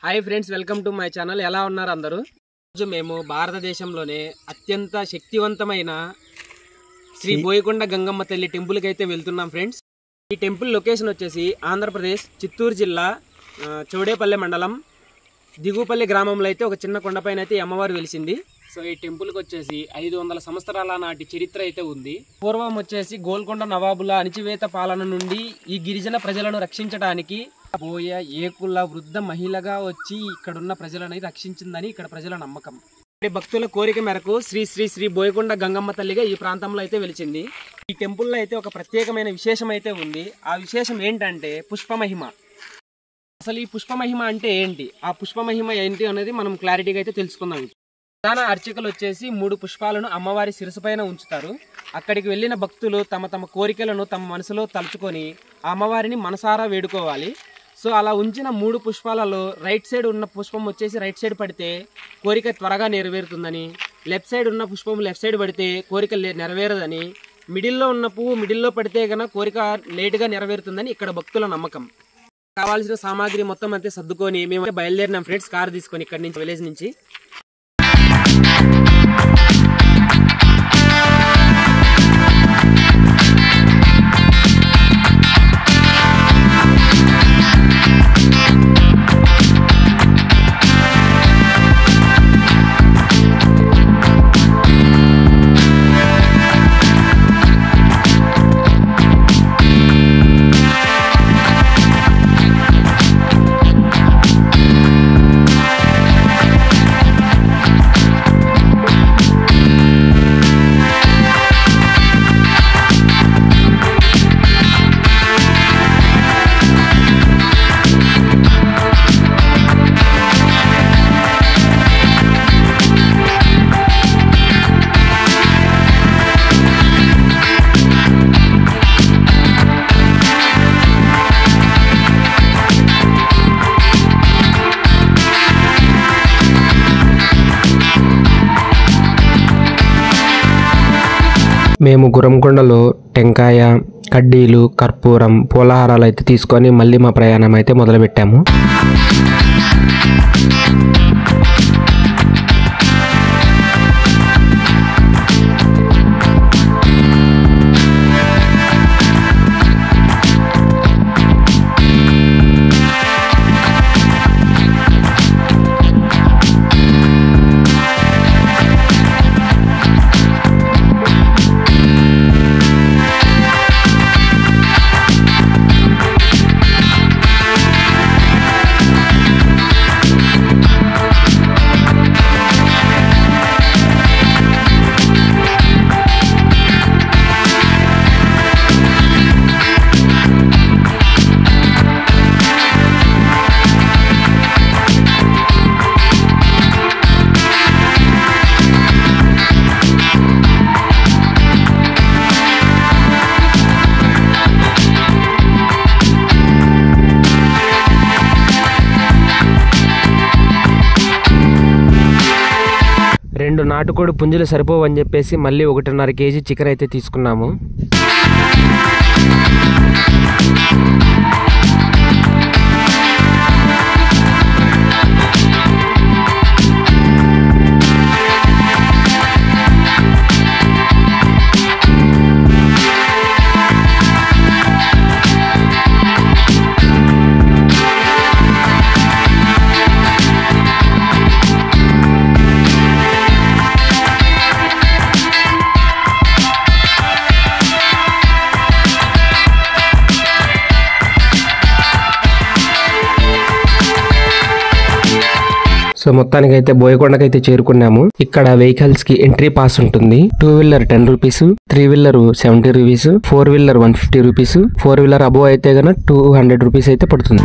Hi friends, welcome to my channel. ఎలా ఉన్నారు అందరూ? రోజు మేము భారతదేశంలోనే అత్యంత శక్తివంతమైన శ్రీ బోయకొండ గంగమ్మ తల్లి టెంపుల్కి అయితే వెళ్తున్నాం ఫ్రెండ్స్. ఈ టెంపుల్ లొకేషన్ వచ్చేసి ఆంధ్రప్రదేశ్ చిత్తూరు జిల్లా చౌడేపల్లె మండలం దిగుపల్లి గ్రామంలో అయితే ఒక చిన్న కొండపైన అయితే అమ్మవారు వెలిసింది. సో ఈ టెంపుల్కి వచ్చేసి 500 సంవత్సరాల నాటి చరిత్ర అయితే ఉంది. పూర్వం వచ్చేసి గోల్కొండ నవాబుల అణిచివేత పాలన నుండి ఈ గిరిజన ప్రజలను రక్షించడానికి బోయ ఏకుల వృద్ధ మహిళగా వచ్చి ఇక్కడున్న ప్రజలను రక్షించిందని ఇక్కడ ప్రజల నమ్మకం. భక్తుల కోరిక మేరకు శ్రీ శ్రీ శ్రీ బోయకొండ గంగమ్మ తల్లిగా ఈ ప్రాంతంలో అయితే వెలిచింది. ఈ టెంపుల్లో అయితే ఒక ప్రత్యేకమైన విశేషం అయితే ఉంది. ఆ విశేషం ఏంటంటే పుష్పమహిమ. అసలు ఈ పుష్పమహిమ అంటే ఏంటి, ఆ పుష్పమహిమ ఏంటి అనేది మనం క్లారిటీగా అయితే తెలుసుకుందాం. ప్రధాన అర్చకులు వచ్చేసి 3 పుష్పాలను అమ్మవారి శిరసు పైన ఉంచుతారు. అక్కడికి వెళ్ళిన భక్తులు తమ తమ కోరికలను తమ మనసులో తలుచుకొని అమ్మవారిని మనసారా వేడుకోవాలి. సో అలా ఉంచిన 3 పుష్పాలలో రైట్ సైడ్ ఉన్న పుష్పం వచ్చేసి రైట్ సైడ్ పడితే కోరిక త్వరగా నెరవేరుతుందని, లెఫ్ట్ సైడ్ ఉన్న పుష్పం లెఫ్ట్ సైడ్ పడితే కోరిక నెరవేరదని, మిడిల్లో ఉన్న పువ్వు మిడిల్లో పడితే కనుక కోరిక లేటుగా నెరవేరుతుందని ఇక్కడ భక్తుల నమ్మకం. కావాల్సిన సామాగ్రి మొత్తం అంతే సర్దుకొని మేము బయలుదేరినాం ఫ్రెండ్స్, కార్ తీసుకొని ఇక్కడ నుంచి విలేజ్ నుంచి. మేము గురంకొండలో టెంకాయ, కడ్డీలు, కర్పూరం, పూలహారాలు అయితే తీసుకొని మళ్ళీ మా ప్రయాణం అయితే మొదలుపెట్టాము. రెండు నాటుకోడి పుంజులు సరిపోవని చెప్పేసి మళ్ళీ 1.5 కేజీ చికెన్ అయితే తీసుకున్నాము. సో మొత్తానికైతే బోయకొండకైతే చేరుకున్నాము. ఇక్కడ వెహికల్స్ కి ఎంట్రీ పాస్ ఉంటుంది. 2 wheeler 10 rupees, 3 wheeler 70 rupees, 4 wheeler 150 rupees, 4 wheeler above అయితే గన 200 రూపీస్ అయితే పడుతుంది.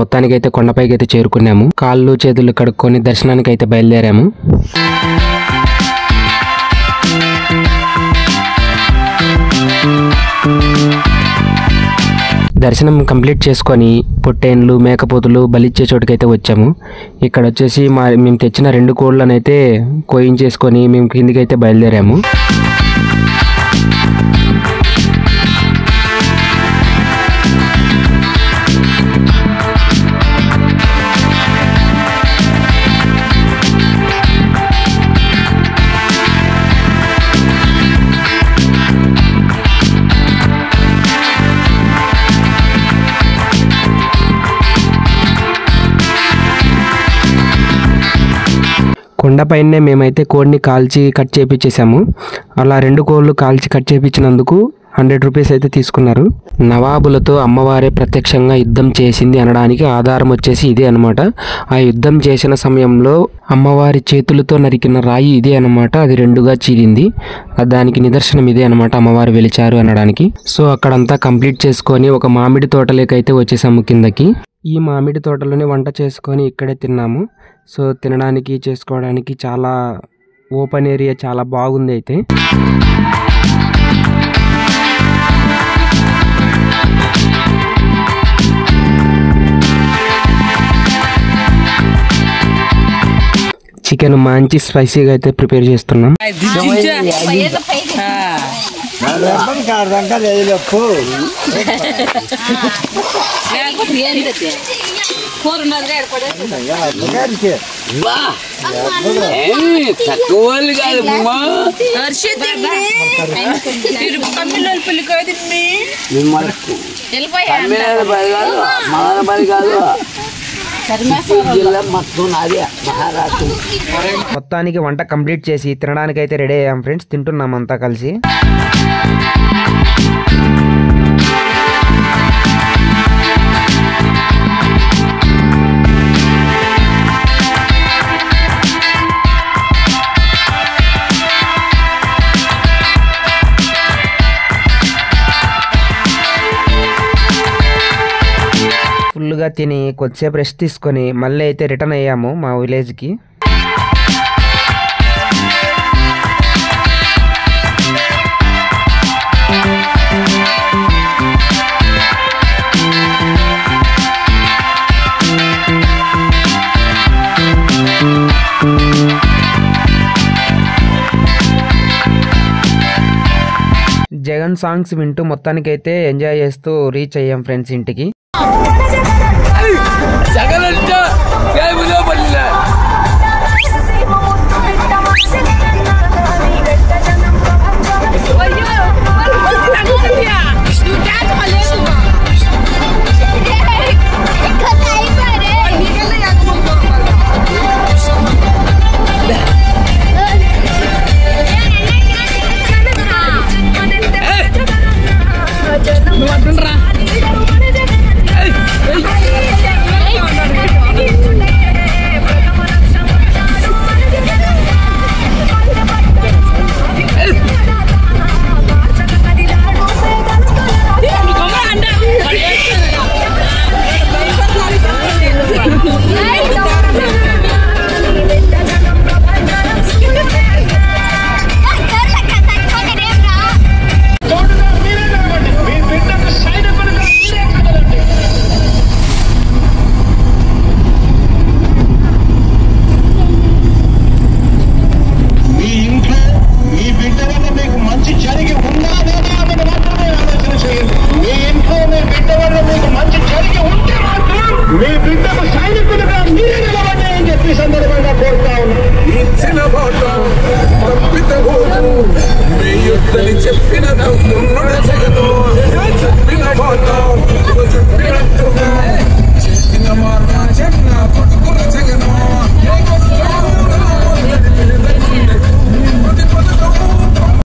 మొత్తానికి అయితే కొండపైకి అయితే చేరుకున్నాము. కాళ్ళు చేతులు కడుక్కొని దర్శనానికి అయితే బయలుదేరాము. దర్శనం కంప్లీట్ చేసుకొని పొట్టేన్లు మేకపోతులు బలిచ్చే చోటుకైతే వచ్చాము. ఇక్కడ వచ్చేసి మేము తెచ్చిన 2 కోళ్ళను అయితే కోయించేసుకొని మేము కిందికైతే బయలుదేరాము. కొండపైనే మేమైతే కోడిని కాల్చి కట్ చేయించేసాము. అలా 2 కోళ్ళు కాల్చి కట్ చేయించినందుకు 100 రూపీస్ అయితే తీసుకున్నారు. నవాబులతో అమ్మవారే ప్రత్యక్షంగా యుద్ధం చేసింది అనడానికి ఆధారం వచ్చేసి ఇదే అనమాట. ఆ యుద్ధం చేసిన సమయంలో అమ్మవారి చేతులతో నరికిన రాయి ఇదే అనమాట. అది 2గా చీలింది. దానికి నిదర్శనం ఇదే అనమాట, అమ్మవారు వెలిచారు అనడానికి. సో అక్కడంతా కంప్లీట్ చేసుకొని ఒక మామిడి తోటలేకైతే వచ్చేసాము కిందకి. ఈ మామిడి తోటలోనే వంట చేసుకొని ఇక్కడే తిన్నాము. సో తినడానికి చేసుకోవడానికి చాలా ఓపెన్ ఏరియా, చాలా బాగుంది. అయితే చికెన్ మంచి స్పైసీగా అయితే ప్రిపేర్ చేస్తున్నాం. మొత్తానికి వంట కంప్లీట్ చేసి తినడానికి అయితే రెడీ అయ్యాం ఫ్రెండ్స్. తింటున్నాం అంతా కలిసి. ఫుల్గా తిని కొద్దిసేపు రెస్ట్ తీసుకొని మళ్ళీ అయితే రిటర్న్ అయ్యాము మా విలేజ్కి. జగన్ సాంగ్స్ వింటూ మొత్తానికైతే ఎంజాయ్ చేస్తూ రీచ్ అయ్యాం ఫ్రెండ్స్ ఇంటికి. మీ బిడ్డకు సైనికులుగా మీరే నిలబడ్డాయని చెప్పి సందర్భంగా కోరుతా ఉన్నాను.